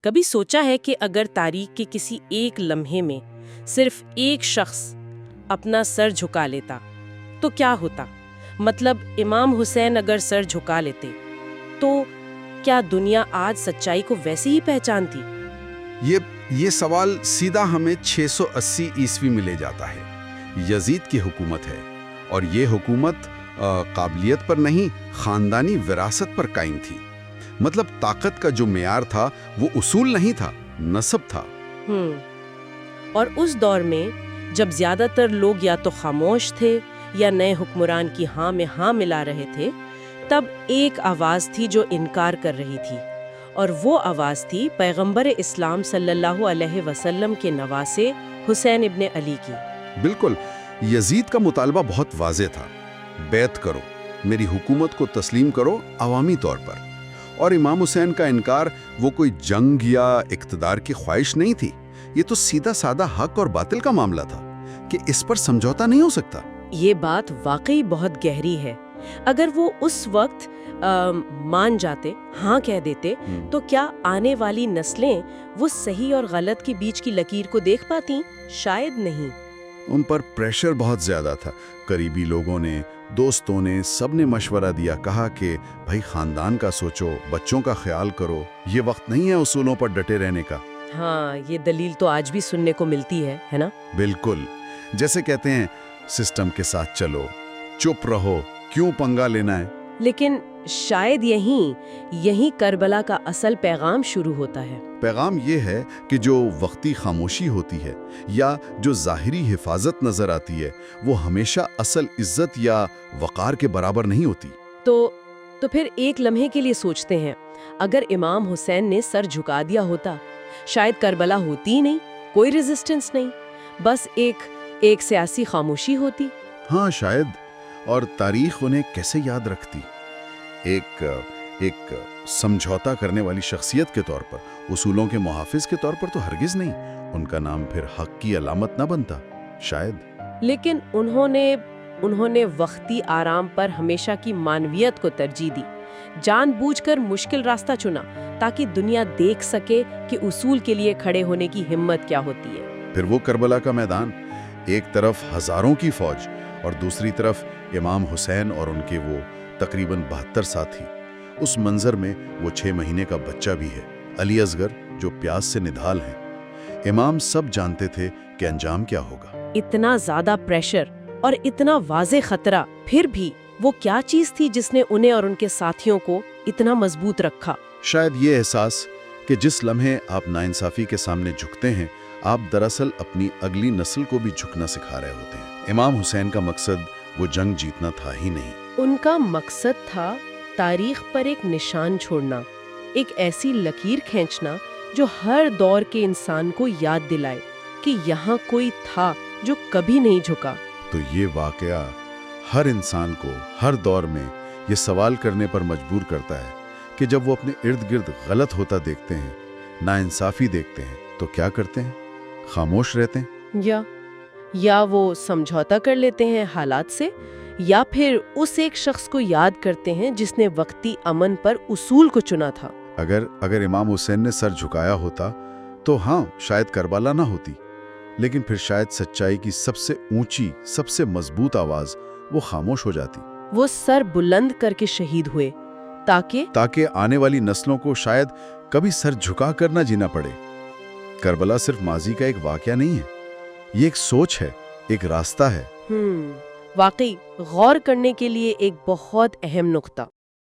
کبھی سوچا ہے کہ اگر تاریخ کے کسی ایک لمحے میں صرف ایک شخص اپنا سر جھکا لیتا تو کیا ہوتا؟ مطلب امام حسین اگر سر جھکا لیتے تو کیا دنیا آج سچائی کو ویسے ہی پہچانتی؟ یہ سوال سیدھا ہمیں 680 عیسوی میں لے جاتا ہے۔ یزید کی حکومت ہے اور یہ حکومت قابلیت پر نہیں، خاندانی وراثت پر قائم تھی۔ مطلب طاقت کا جو معیار تھا وہ اصول نہیں تھا، نسب تھا۔ اور اس دور میں جب زیادہ تر لوگ یا تو خاموش تھے یا نئے حکمران کی ہاں میں ہاں ملا رہے تھے، تب ایک آواز تھی جو انکار کر رہی تھی، اور وہ آواز تھی پیغمبر اسلام صلی اللہ علیہ وسلم کے نواسے حسین ابن علی کی۔ بالکل، یزید کا مطالبہ بہت واضح تھا، بیعت کرو، میری حکومت کو تسلیم کرو عوامی طور پر۔ اور امام حسین کا انکار وہ کوئی جنگ یا اقتدار کی خواہش نہیں تھی، یہ تو سیدھا سادہ حق اور باطل کا معاملہ تھا کہ اس پر سمجھوتا نہیں ہو سکتا۔ یہ بات واقعی بہت گہری ہے۔ اگر وہ اس وقت مان جاتے، ہاں کہہ دیتے، تو کیا آنے والی نسلیں وہ صحیح اور غلط کے بیچ کی لکیر کو دیکھ پاتی؟ شاید نہیں۔ ان پر پریشر بہت زیادہ تھا۔ قریبی لوگوں نے، دوستوں نے، سب نے مشورہ دیا، کہا کہ بھائی خاندان کا سوچو، بچوں کا خیال کرو، یہ وقت نہیں ہے اصولوں پر ڈٹے رہنے کا۔ ہاں، یہ دلیل تو آج بھی سننے کو ملتی ہے نا؟ بالکل، جیسے کہتے ہیں سسٹم کے ساتھ چلو، چپ رہو، کیوں پنگا لینا ہے؟ لیکن شاید یہیں کربلا کا اصل پیغام شروع ہوتا ہے۔ پیغام یہ ہے کہ جو وقتی خاموشی ہوتی ہے یا جو ظاہری حفاظت نظر آتی ہے، وہ ہمیشہ اصل عزت یا وقار کے برابر نہیں ہوتی۔ تو پھر ایک لمحے کے لیے سوچتے ہیں، اگر امام حسین نے سر جھکا دیا ہوتا، شاید کربلا ہوتی ہی نہیں، کوئی ریزسٹنس نہیں، بس ایک سیاسی خاموشی ہوتی۔ ہاں شاید، اور تاریخ انہیں کیسے یاد رکھتی؟ ایک سمجھوتا کرنے والی شخصیت کے طور پر، اصولوں کے محافظ کے طور پر تو ہرگز نہیں۔ ان کا نام پھر حق کی علامت نہ بنتا شاید۔ لیکن انہوں نے وقتی آرام پر ہمیشہ کی معنویت کو ترجیح دی، جان بوجھ کر مشکل راستہ چنا تاکہ دنیا دیکھ سکے کہ اصول کے لیے کھڑے ہونے کی ہمت کیا ہوتی ہے۔ پھر وہ کربلا کا میدان، ایک طرف ہزاروں کی فوج اور دوسری طرف امام حسین اور ان کے وہ تقریباً 72 ساتھی۔ اس منظر میں وہ 6 مہینے کا بچہ بھی ہے، علی اصغر، جو پیاس سے نڈھال ہیں۔ امام سب جانتے تھے کہ انجام کیا ہوگا۔ اتنا زیادہ پریشر اور اتنا واضح خطرہ، پھر بھی وہ کیا چیز تھی جس نے انہیں اور ان کے ساتھیوں کو اتنا مضبوط رکھا؟ شاید یہ احساس کہ جس لمحے آپ ناانصافی کے سامنے جھکتے ہیں، آپ دراصل اپنی اگلی نسل کو بھی جھکنا سکھا رہے ہوتے ہیں۔ امام حسین کا مقصد وہ جنگ جیتنا تھا ہی نہیں، ان کا مقصد تھا تاریخ پر ایک نشان چھوڑنا، ایک ایسی لکیر کھینچنا جو ہر دور کے انسان کو یاد دلائے کہ یہاں کوئی تھا جو کبھی نہیں جھکا۔ تو یہ واقعہ ہر انسان کو ہر دور میں یہ سوال کرنے پر مجبور کرتا ہے کہ جب وہ اپنے ارد گرد غلط ہوتا دیکھتے ہیں، ناانصافی دیکھتے ہیں، تو کیا کرتے ہیں؟ خاموش رہتے ہیں یا وہ سمجھوتا کر لیتے ہیں حالات سے، یا پھر اس ایک شخص کو یاد کرتے ہیں جس نے وقتی امن پر اصول کو چنا تھا۔ اگر امام حسین نے سر جھکایا ہوتا تو ہاں، شاید کربلا نہ ہوتی، لیکن پھر شاید سچائی کی سب سے اونچی، سب سے مضبوط آواز وہ خاموش ہو جاتی۔ وہ سر بلند کر کے شہید ہوئے تاکہ آنے والی نسلوں کو شاید کبھی سر جھکا کر نہ جینا پڑے۔ کربلا صرف ماضی کا ایک واقعہ نہیں ہے، یہ ایک سوچ ہے، ایک راستہ ہے۔ واقعی غور کرنے کے لیے ایک بہت اہم نقطہ۔